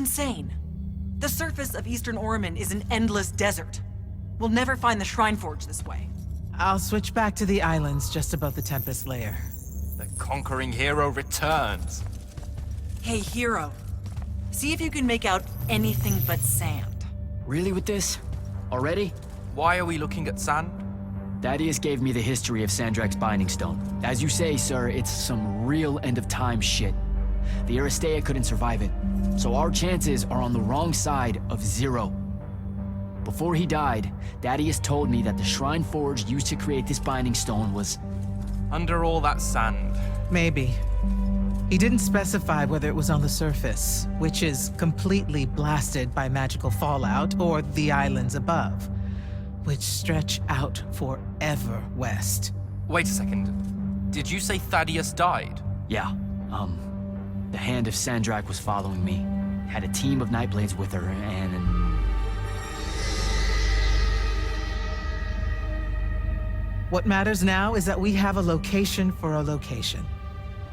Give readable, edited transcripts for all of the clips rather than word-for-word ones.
insane. The surface of Eastern Orman is an endless desert. We'll never find the Shrine Forge this way. I'll switch back to the islands just above the Tempest layer. The conquering hero returns. Hey, hero. See if you can make out anything but sand. Really with this? Already? Why are we looking at sand? Thaddeus gave me the history of Sandrak's Binding Stone. As you say, sir, it's some real end-of-time shit. The Aristea couldn't survive it, so our chances are on the wrong side of 0. Before he died, Thaddeus told me that the Shrine Forge used to create this Binding Stone was... Under all that sand. Maybe. He didn't specify whether it was on the surface, which is completely blasted by magical fallout, or the islands above, which stretch out forever west. Wait a second. Did you say Thaddeus died? Yeah, the Hand of Sandrak was following me. Had a team of Nightblades with her, and... What matters now is that we have a location for a location.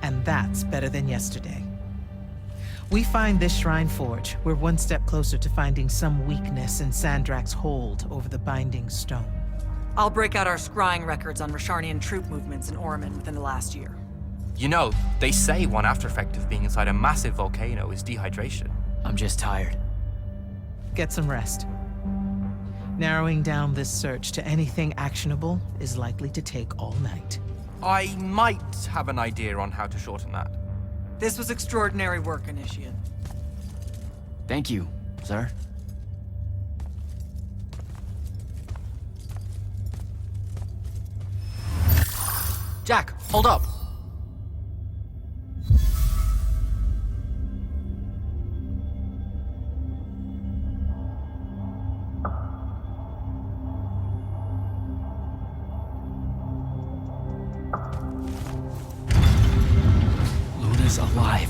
And that's better than yesterday. We find this Shrine Forge, we're one step closer to finding some weakness in Sandrak's hold over the Binding Stone. I'll break out our scrying records on Rasharnian troop movements in Orman within the last year. You know, they say one after effect of being inside a massive volcano is dehydration. I'm just tired. Get some rest. Narrowing down this search to anything actionable is likely to take all night. I might have an idea on how to shorten that. This was extraordinary work, Initiate. Thank you, sir. Jack, hold up. Luna's alive.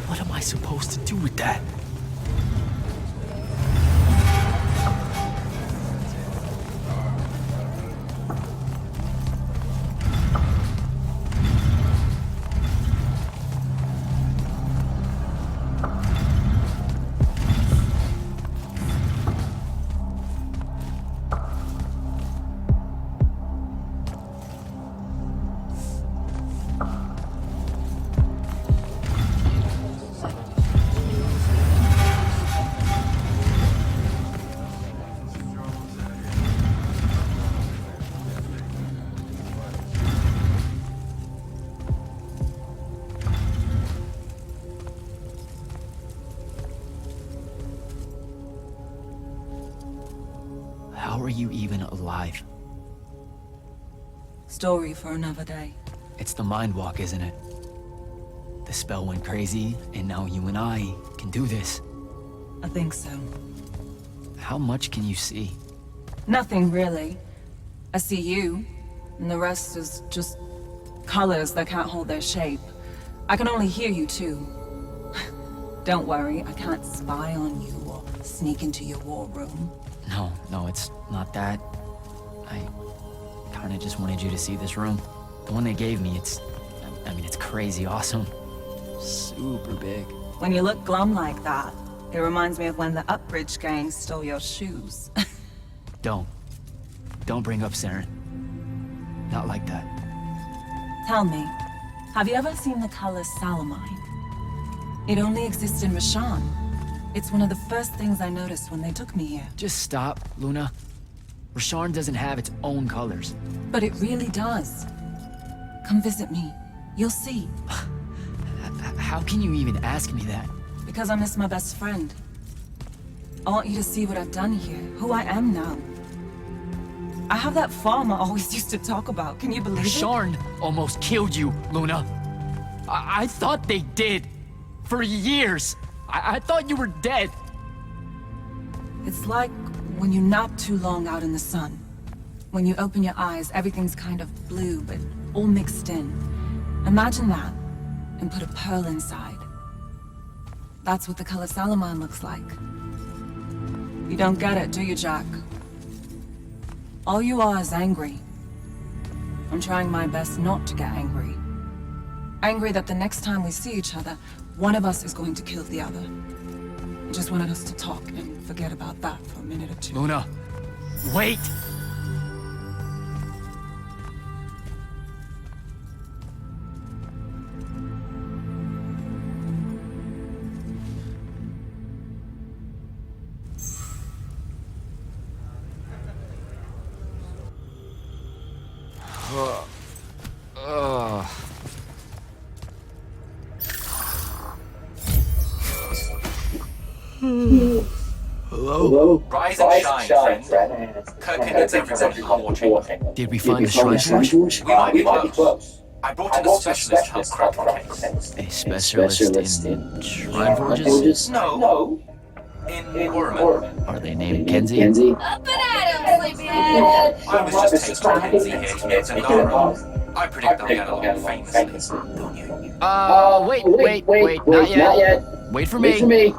What am I supposed to do with that? How are you even alive? Story for another day. It's the Mind Walk, isn't it? The spell went crazy, and now you and I can do this. I think so. How much can you see? Nothing really. I see you, and the rest is just colors that can't hold their shape. I can only hear you too. Don't worry, I can't spy on you or sneak into your war room. No, it's not that. I kinda just wanted you to see this room. The one they gave me, it's crazy awesome. Super big. When you look glum like that, it reminds me of when the Upbridge gang stole your shoes. Don't bring up Saren. Not like that. Tell me, have you ever seen the color Salamine? It only exists in Rasharn. It's one of the first things I noticed when they took me here. Just stop, Luna. Rasharn doesn't have its own colors. But it really does. Come visit me. You'll see. How can you even ask me that? Because I miss my best friend. I want you to see what I've done here, who I am now. I have that farm I always used to talk about. Can you believe it? Rasharn almost killed you, Luna. I thought they did. For years. I thought you were dead. It's like when you nap too long out in the sun. When you open your eyes, everything's kind of blue, but all mixed in. Imagine that, and put a pearl inside. That's what the color Salamine looks like. You don't get it, do you, Jack? All you are is angry. I'm trying my best not to get angry. Angry that the next time we see each other, One of us is going to kill the other. I just wanted us to talk and forget about that for a minute or two. Luna, wait! Hello? Rise and shine, friend. Kirk needs everyone in the watching. Did we find the Shrine Forge? We might be close. I brought in a specialist to help crack the case. A specialist in Shrine Forges? No. In Orman. Are they named Kenzie? Up and at 'em, sleepyhead! I was just tasting Kenzie here to meet Zendara. I predict they'll get along famously, don't you? Wait, not yet. Wait for me.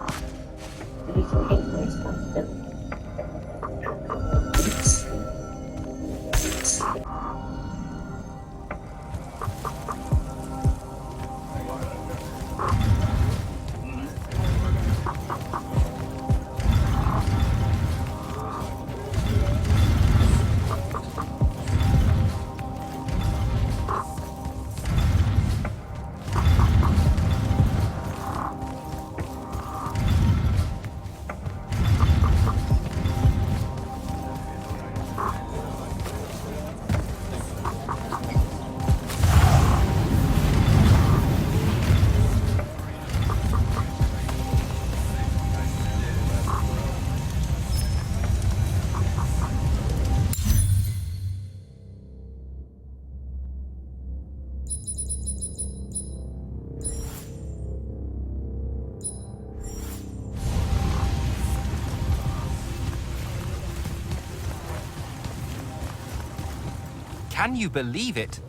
Can you believe it?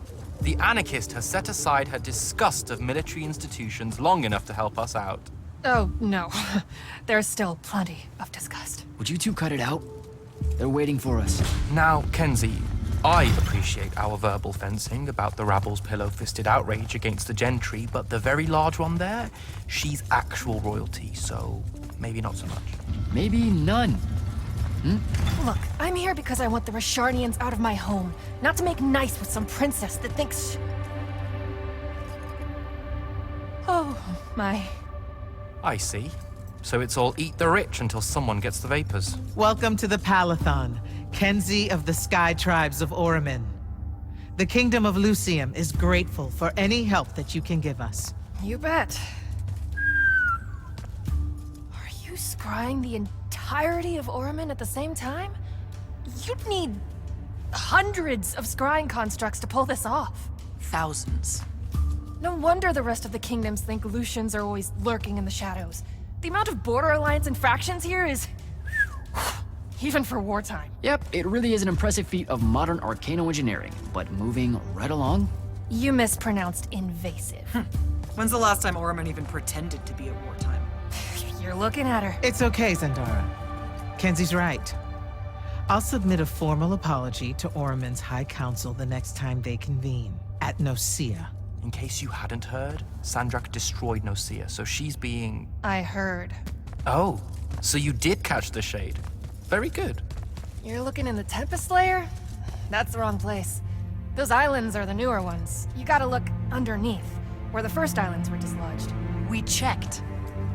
The anarchist has set aside her disgust of military institutions long enough to help us out. Oh, no. There's still plenty of disgust. Would you two cut it out? They're waiting for us. Now, Kenzie, I appreciate our verbal fencing about the rabble's pillow-fisted outrage against the gentry, but the very large one there, she's actual royalty, so maybe not so much. Maybe none. Look, I'm here because I want the Rasharnians out of my home, not to make nice with some princess that thinks... Oh, my. I see. So it's all eat the rich until someone gets the vapors. Welcome to the Palathon, Kenzie of the Sky Tribes of Oramin. The Kingdom of Lucium is grateful for any help that you can give us. You bet. Are you scrying the entirety of Oramin at the same time? You'd need hundreds of scrying constructs to pull this off. Thousands. No wonder the rest of the kingdoms think Lucians are always lurking in the shadows. The amount of border alliance infractions here is... even for wartime. Yep, it really is an impressive feat of modern arcano engineering, but moving right along. You mispronounced invasive. When's the last time Orman even pretended to be at wartime? You're looking at her. It's okay, Zendara. Kenzie's right. I'll submit a formal apology to Oramin's High Council the next time they convene, at Nosea. In case you hadn't heard, Sandrak destroyed Nosea, so she's being... I heard. Oh, so you did catch the shade. Very good. You're looking in the Tempest Layer? That's the wrong place. Those islands are the newer ones. You gotta look underneath, where the first islands were dislodged. We checked.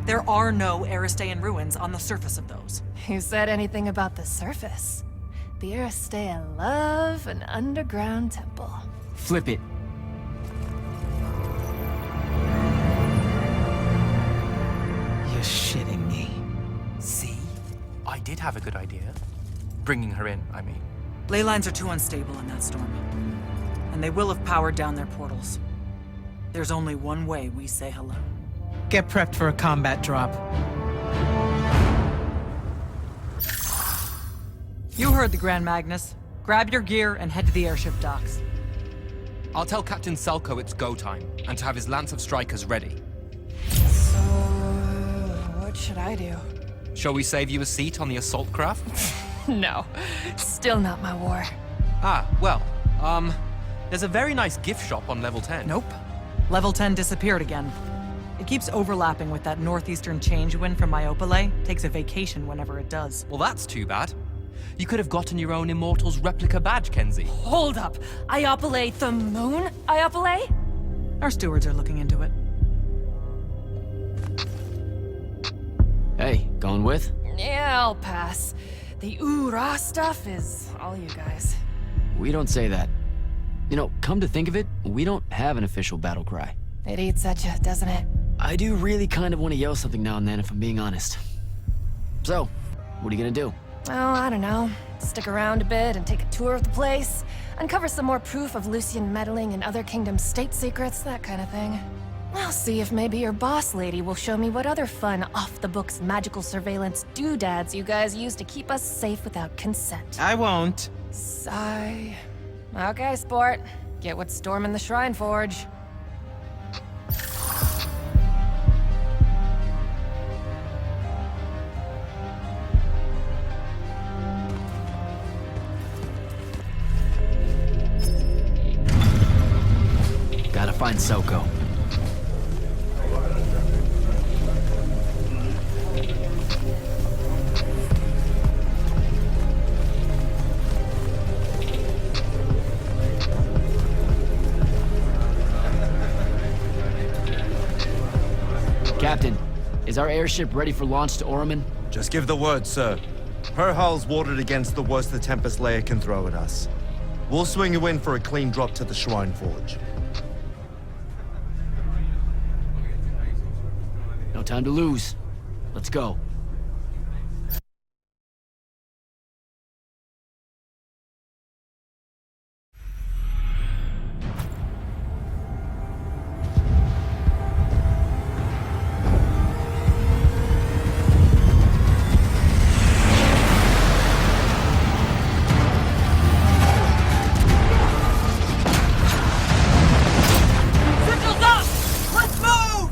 There are no Aristean ruins on the surface of those. Who said anything about the surface? The Aristea love an underground temple. Flip it. You're shitting me. See? I did have a good idea. Bringing her in, I mean. Ley lines are too unstable in that storm. And they will have powered down their portals. There's only one way we say hello. Get prepped for a combat drop. You heard the Grand Magnus. Grab your gear and head to the airship docks. I'll tell Captain Selko it's go time, and to have his lance of strikers ready. So, what should I do? Shall we save you a seat on the assault craft? No, still not my war. There's a very nice gift shop on level 10. Nope. Level 10 disappeared again. It keeps overlapping with that northeastern change wind from Myopole. Takes a vacation whenever it does. Well, that's too bad. You could have gotten your own Immortals replica badge, Kenzie. Hold up. Iopole the moon? Iopole? Our stewards are looking into it. Hey, going with? Yeah, I'll pass. The ooh-rah stuff is all you guys. We don't say that. You know, come to think of it, we don't have an official battle cry. It eats at you, doesn't it? I do really kind of want to yell something now and then, if I'm being honest. So, what are you gonna do? Oh, I don't know. Stick around a bit and take a tour of the place. Uncover some more proof of Lucian meddling in other kingdoms' state secrets, that kind of thing. I'll see if maybe your boss lady will show me what other fun, off-the-books magical surveillance doodads you guys use to keep us safe without consent. I won't. Sigh. Okay, sport. Get what's storming the Shrine Forge. Gotta find Soko. Captain, is our airship ready for launch to Orman? Just give the word, sir. Her hull's warded against the worst the Tempest layer can throw at us. We'll swing you in for a clean drop to the Shrine Forge. No time to lose. Let's go. Signals up! Let's move!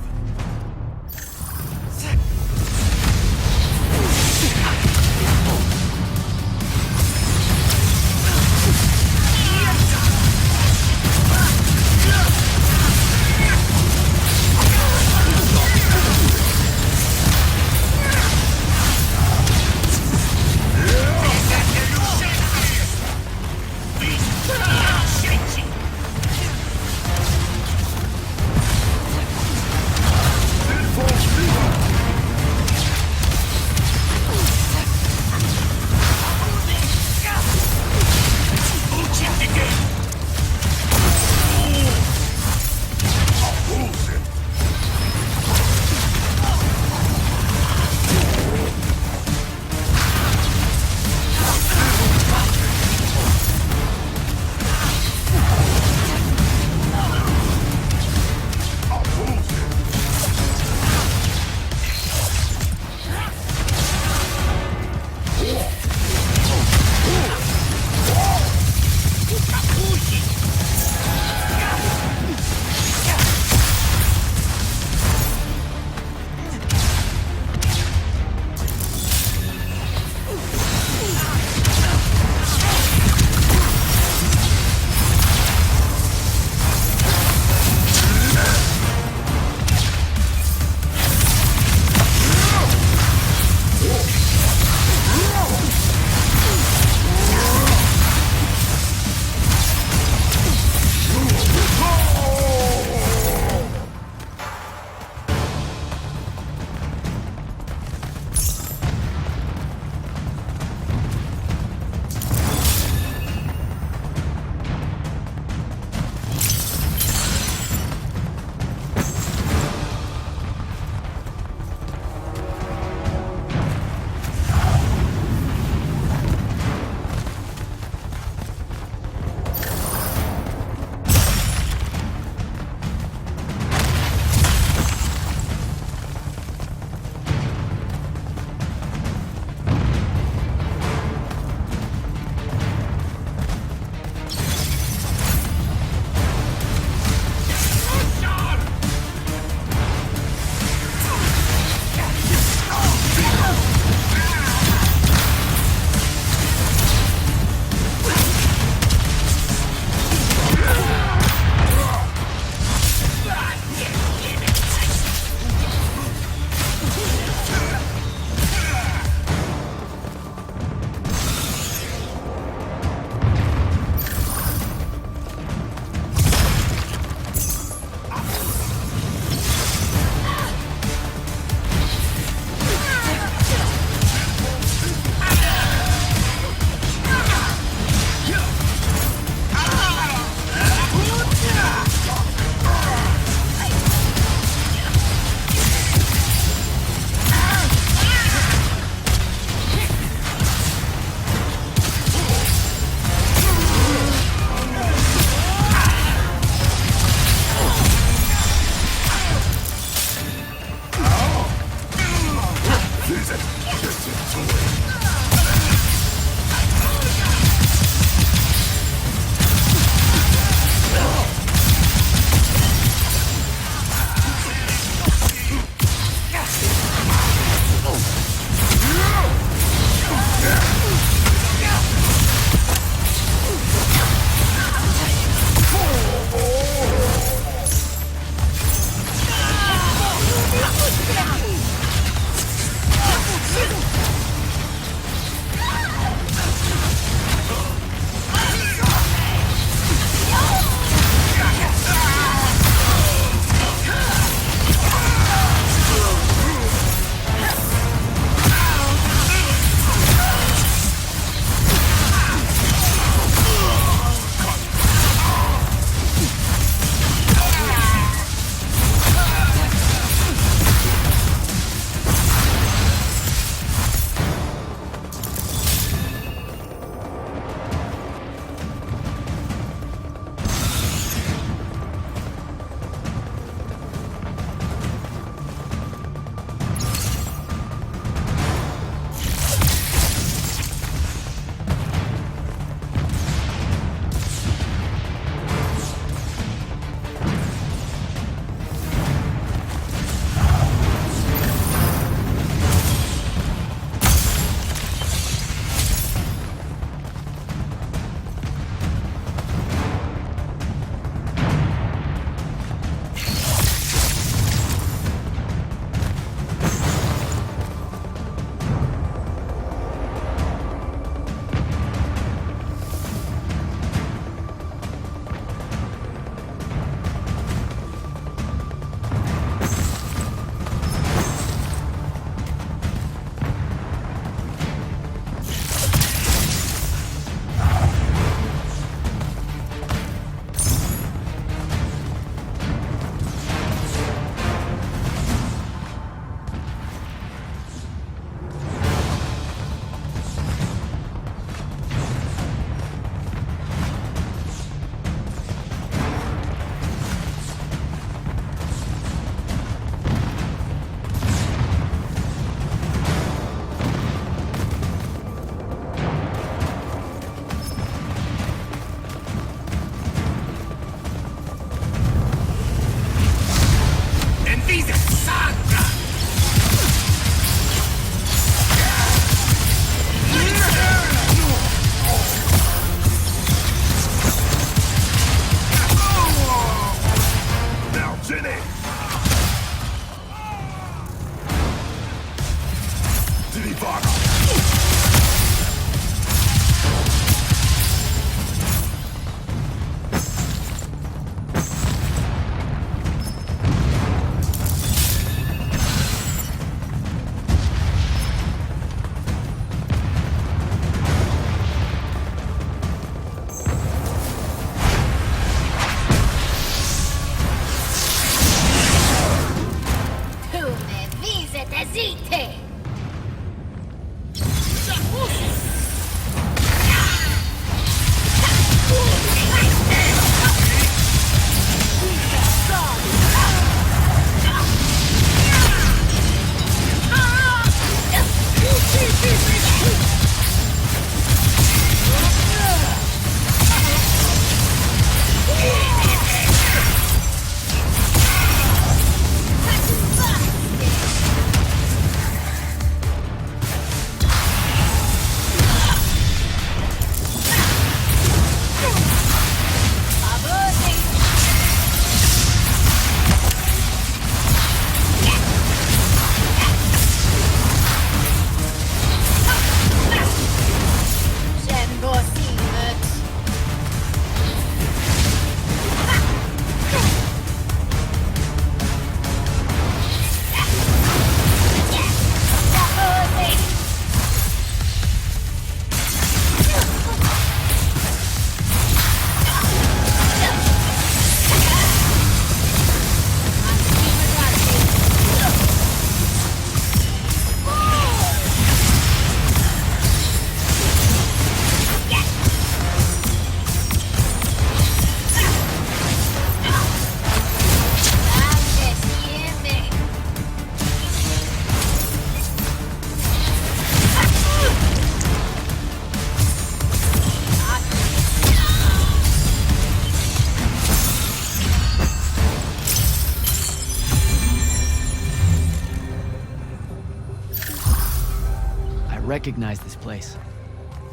recognize this place.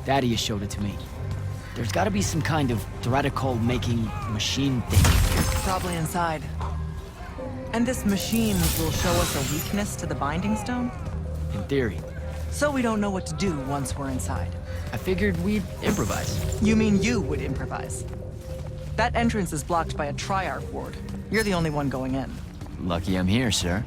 Thaddeus showed it to me. There's gotta be some kind of Threatical-making machine thing. Probably inside. And this machine will show us a weakness to the Binding Stone? In theory. So we don't know what to do once we're inside. I figured we'd improvise. You mean you would improvise? That entrance is blocked by a Triarch ward. You're the only one going in. Lucky I'm here, sir.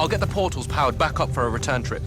I'll get the portals powered back up for a return trip.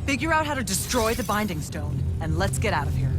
Figure out how to destroy the Binding Stone, and let's get out of here.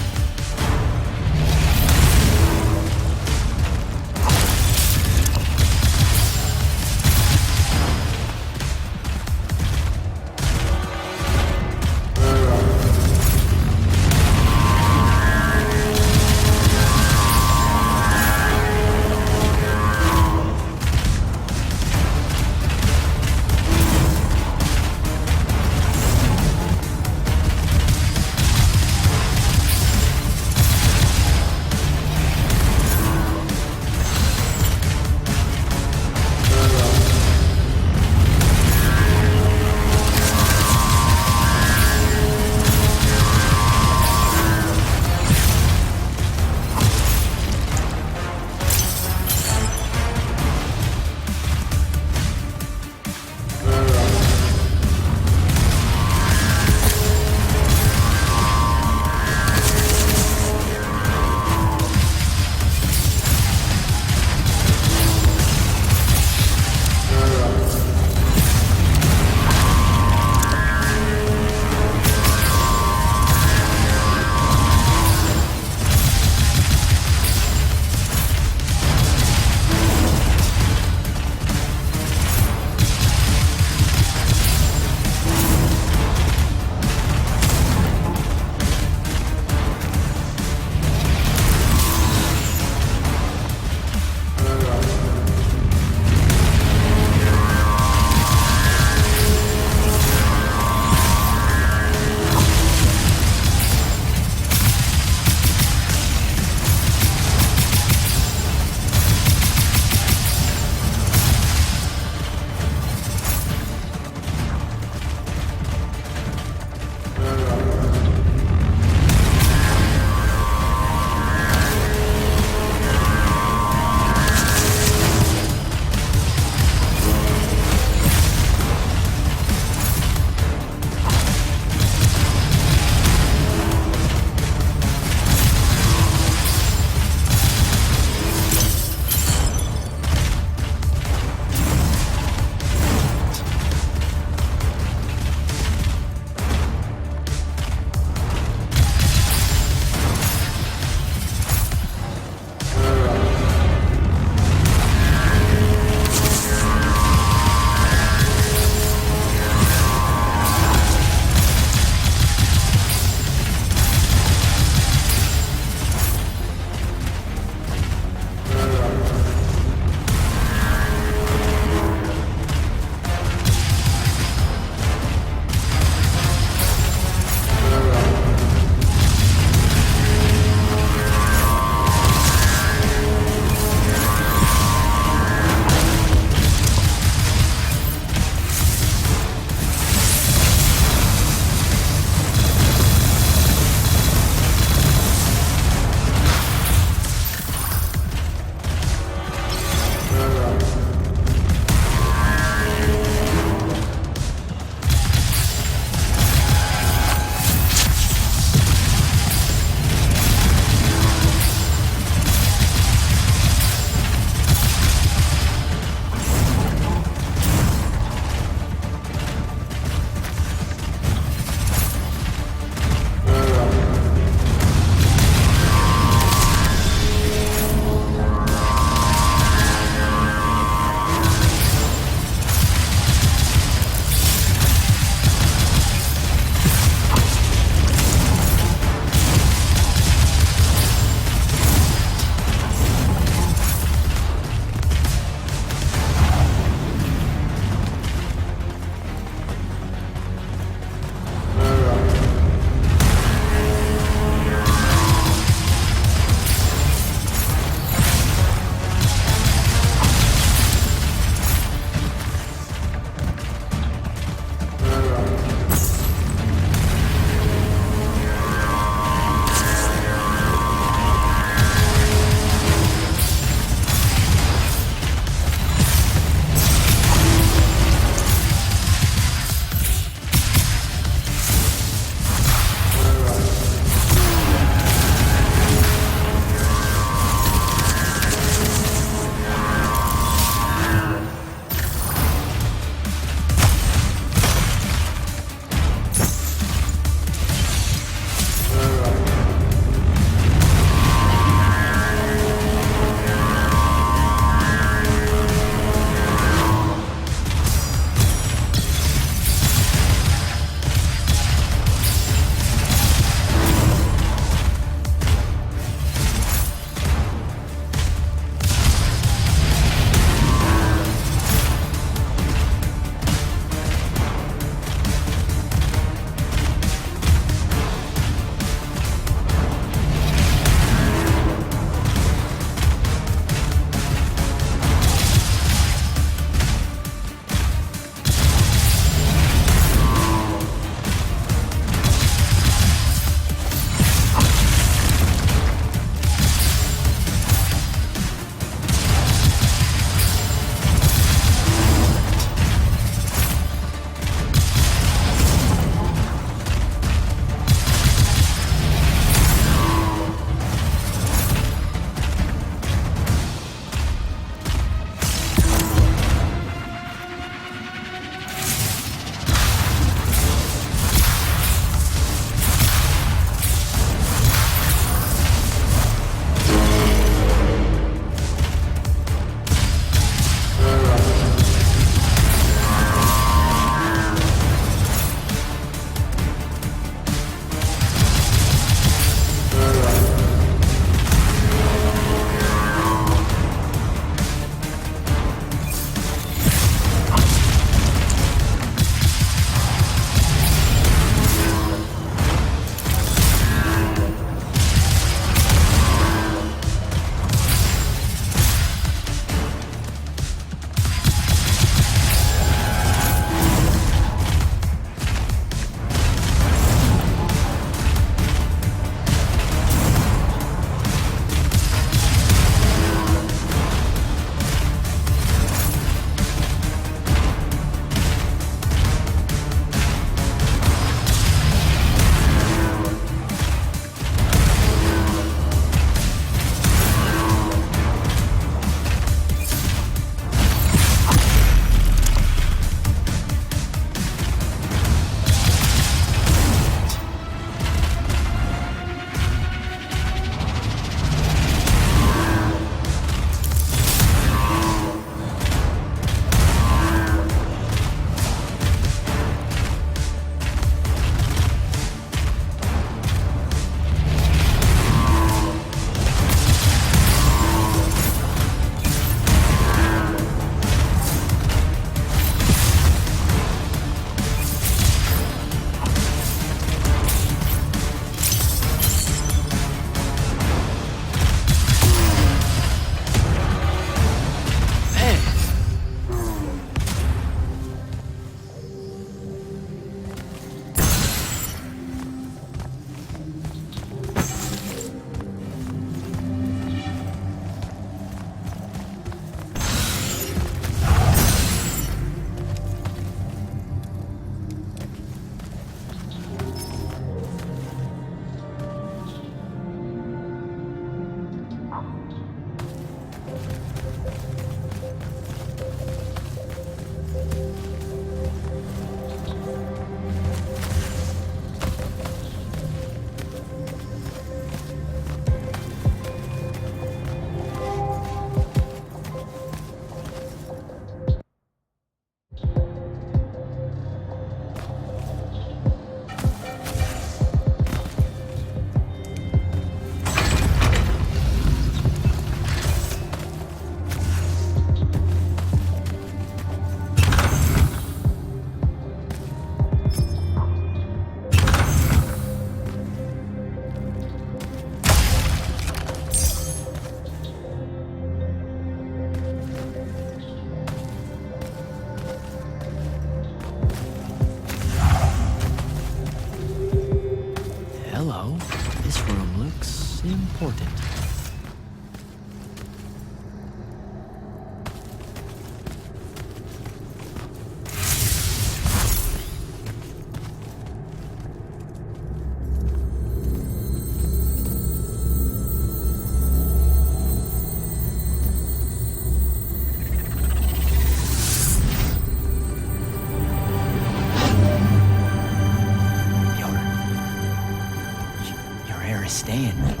understand.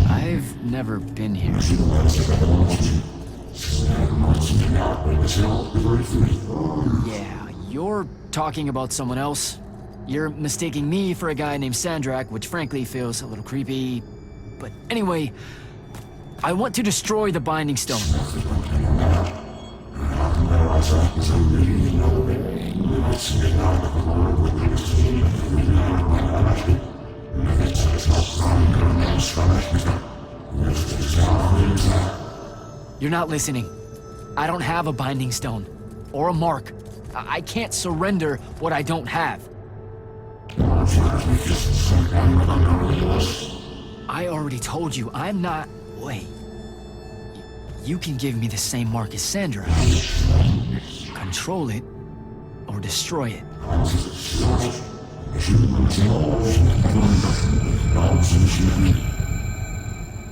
I've never been here. Yeah, you're talking about someone else. You're mistaking me for a guy named Sandrak, which frankly feels a little creepy. But anyway, I want to destroy the Binding Stone. You're not listening. I don't have a Binding Stone. Or a mark. I can't surrender what I don't have. I already told you, I'm not... Wait. You can give me the same mark as Sandra. Control it, or destroy it.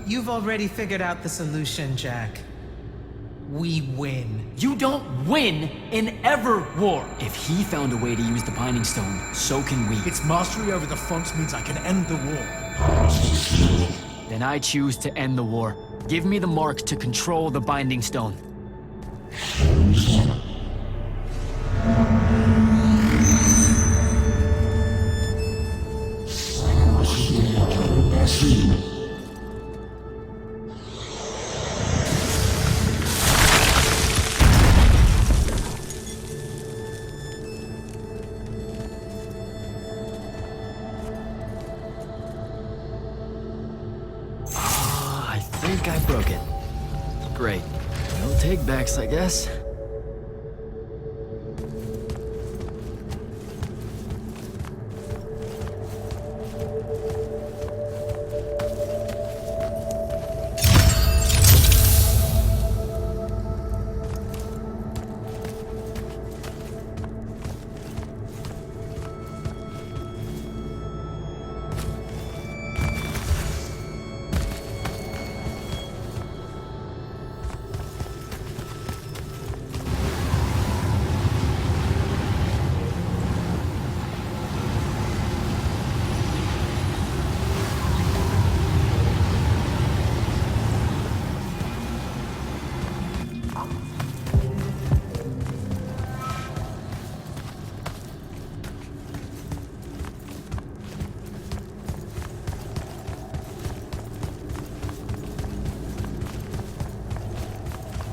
You've already figured out the solution, Jack. We win. You don't win in ever war! If he found a way to use the Binding Stone, so can we. Its mastery over the fonts means I can end the war. Then I choose to end the war. Give me the mark to control the Binding Stone. I think I broke it. Great. No take-backs, I guess.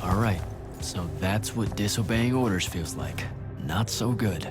Alright, so that's what disobeying orders feels like. Not so good.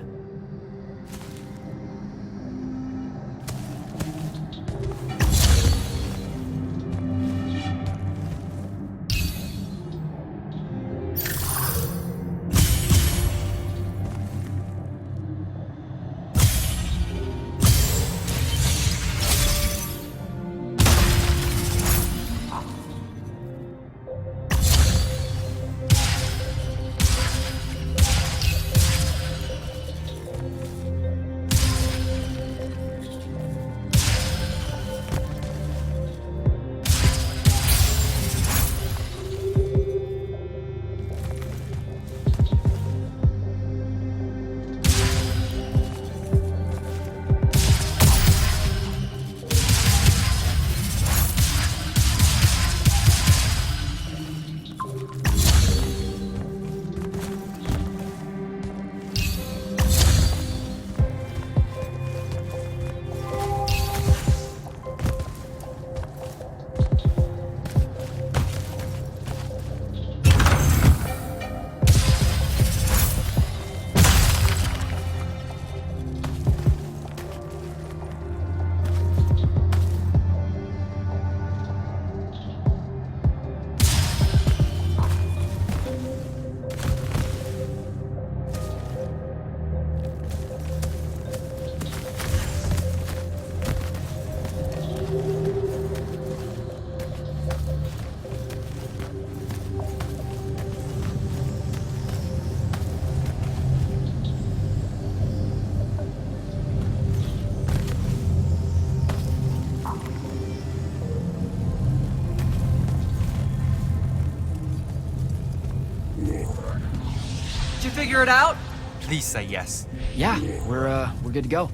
Did you figure it out? Please say yes. Yeah, we're good to go.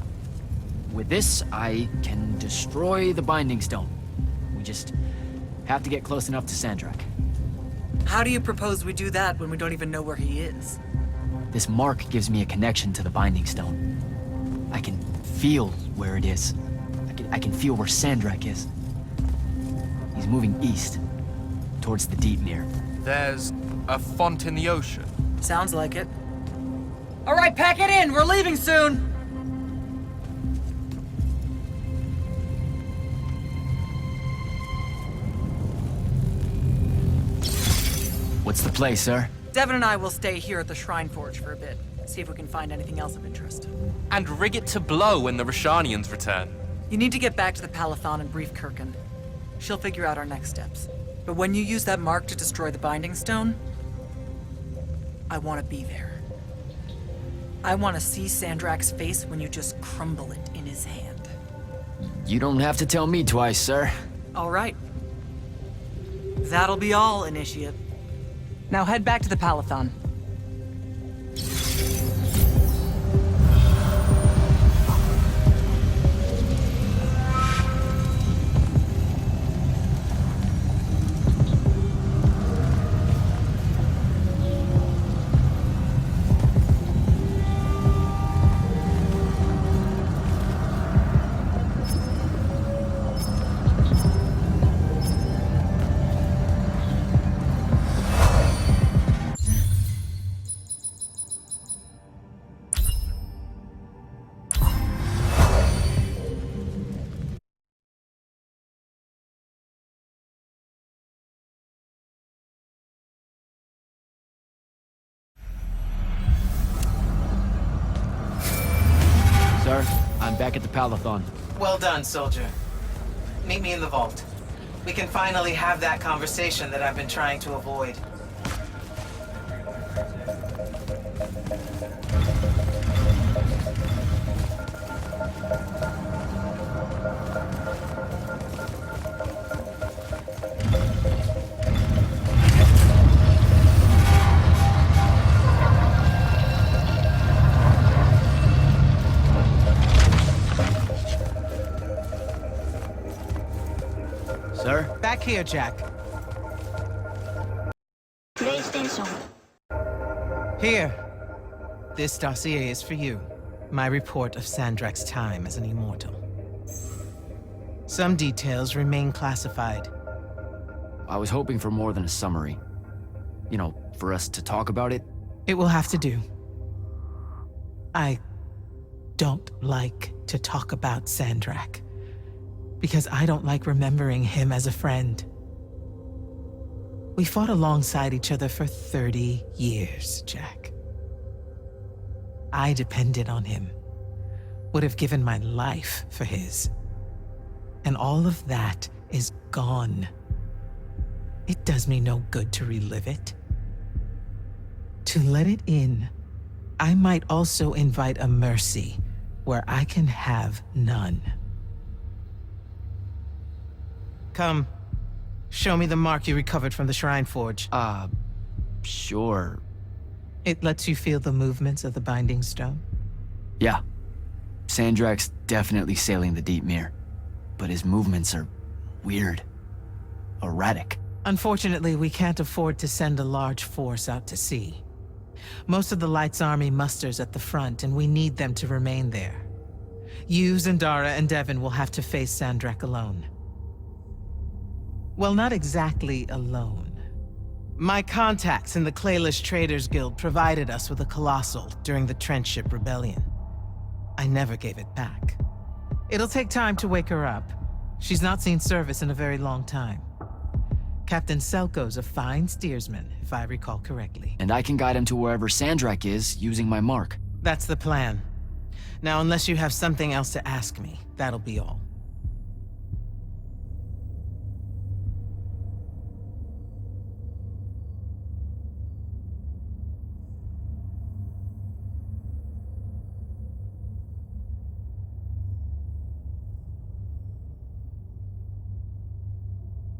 With this, I can destroy the Binding Stone. We just have to get close enough to Sandrak. How do you propose we do that when we don't even know where he is? This mark gives me a connection to the Binding Stone. I can feel where it is. I can feel where Sandrak is. He's moving east, towards the Deepmere. There's a font in the ocean. Sounds like it. All right, pack it in. We're leaving soon. What's the play, sir? Devin and I will stay here at the Shrine Forge for a bit. See if we can find anything else of interest. And rig it to blow when the Rashanians return. You need to get back to the Palathon and brief Kirkin. She'll figure out our next steps. But when you use that mark to destroy the Binding Stone, I want to be there. I want to see Sandrak's face when you just crumble it in his hand. You don't have to tell me twice, sir. All right. That'll be all, Initiate. Now head back to the Palathon. Sir, I'm back at the Palathon. Well done, soldier. Meet me in the vault. We can finally have that conversation that I've been trying to avoid. Sir? Back here, Jack. Here. This dossier is for you. My report of Sandrak's time as an immortal. Some details remain classified. I was hoping for more than a summary. You know, for us to talk about it. It will have to do. I don't like to talk about Sandrak, because I don't like remembering him as a friend. We fought alongside each other for 30 years, Jack. I depended on him, would have given my life for his. And all of that is gone. It does me no good to relive it. To let it in, I might also invite a mercy where I can have none. Come, show me the mark you recovered from the Shrine Forge. Sure. It lets you feel the movements of the Binding Stone? Yeah. Sandrak's definitely sailing the Deepmere, but his movements are weird. Erratic. Unfortunately, we can't afford to send a large force out to sea. Most of the Light's army musters at the front, and we need them to remain there. You, Zendara, and Devin will have to face Sandrak alone. Well, not exactly alone. My contacts in the Clayless Traders Guild provided us with a Colossal during the Trenchship Rebellion. I never gave it back. It'll take time to wake her up. She's not seen service in a very long time. Captain Selko's a fine steersman, if I recall correctly. And I can guide him to wherever Sandrak is using my mark. That's the plan. Now, unless you have something else to ask me, that'll be all.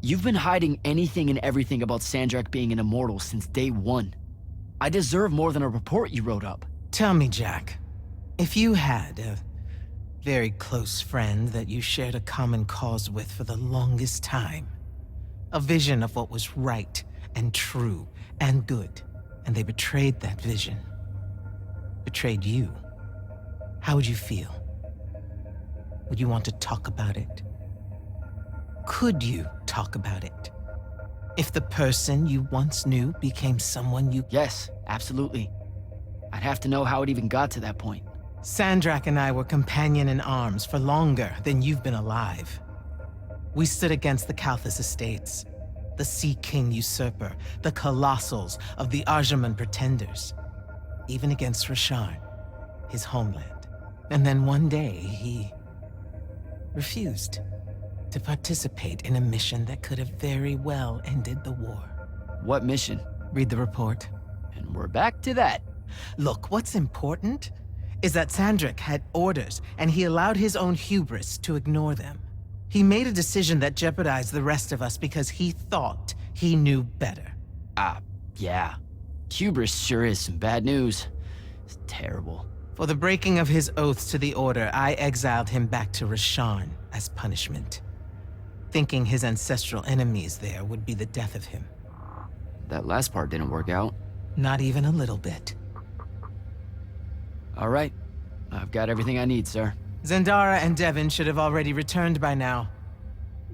You've been hiding anything and everything about Sandrak being an immortal since day one. I deserve more than a report you wrote up. Tell me, Jack, if you had a very close friend that you shared a common cause with for the longest time, a vision of what was right and true and good, and they betrayed that vision, betrayed you, how would you feel? Would you want to talk about it? Could you talk about it? If the person you once knew became someone you... Yes, absolutely. I'd have to know how it even got to that point. Sandrak and I were companion in arms for longer than you've been alive. We stood against the Kalthus estates, the Sea King usurper, the colossals of the Arjaman pretenders, even against Rasharn, his homeland. And then one day, he refused to participate in a mission that could have very well ended the war. What mission? Read the report. And we're back to that. Look, what's important is that Sandrak had orders, and he allowed his own hubris to ignore them. He made a decision that jeopardized the rest of us because he thought he knew better. Yeah. Hubris sure is some bad news. It's terrible. For the breaking of his oaths to the Order, I exiled him back to Rasharn as punishment, thinking his ancestral enemies there would be the death of him. That last part didn't work out. Not even a little bit. All right. I've got everything I need, sir. Zendara and Devin should have already returned by now.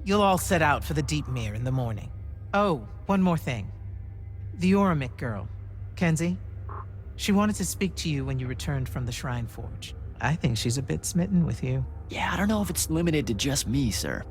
You'll all set out for the Deep Mere in the morning. Oh, one more thing. The Oromik girl, Kenzie. She wanted to speak to you when you returned from the Shrine Forge. I think she's a bit smitten with you. Yeah, I don't know if it's limited to just me, sir.